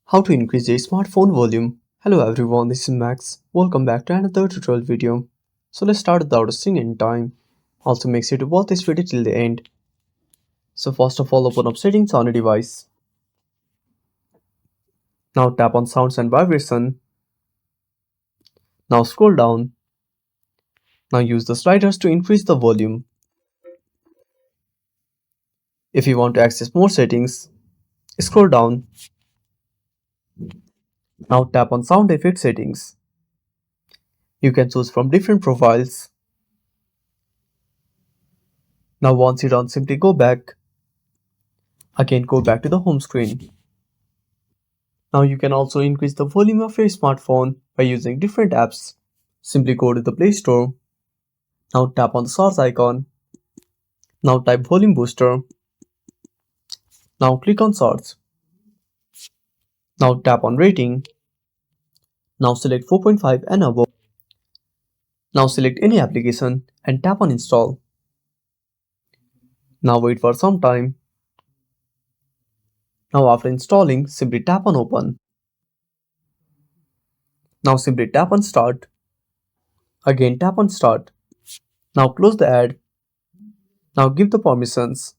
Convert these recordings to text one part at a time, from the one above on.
How to increase your smartphone volume. Hello everyone, this is Max. Welcome back to another tutorial video. So let's start without wasting any time. Also make sure to watch this video till the end. So first of all, open up settings on your device. Now tap on sounds and vibration. Now scroll down. Now use the sliders to increase the volume. If you want to access more settings, scroll down. Now tap on sound effect settings. You can choose from different profiles. Now once you're done, simply go back. Again, go back to the home screen. Now you can also increase the volume of your smartphone by using different apps. Simply go to the Play Store. Now tap on the source icon. Now type volume booster. Now click on source. Now tap on rating. Now select 4.5 and above. Now select any application and tap on install. Now wait for some time. Now after installing, simply tap on open. Now simply tap on start. Again tap on start. Now close the ad. Now give the permissions.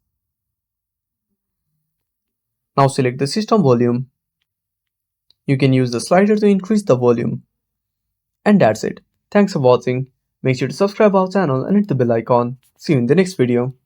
Now select the system volume. You can use the slider to increase the volume. And that's it. Thanks for watching. Make sure to subscribe our channel and hit the bell icon. See you in the next video.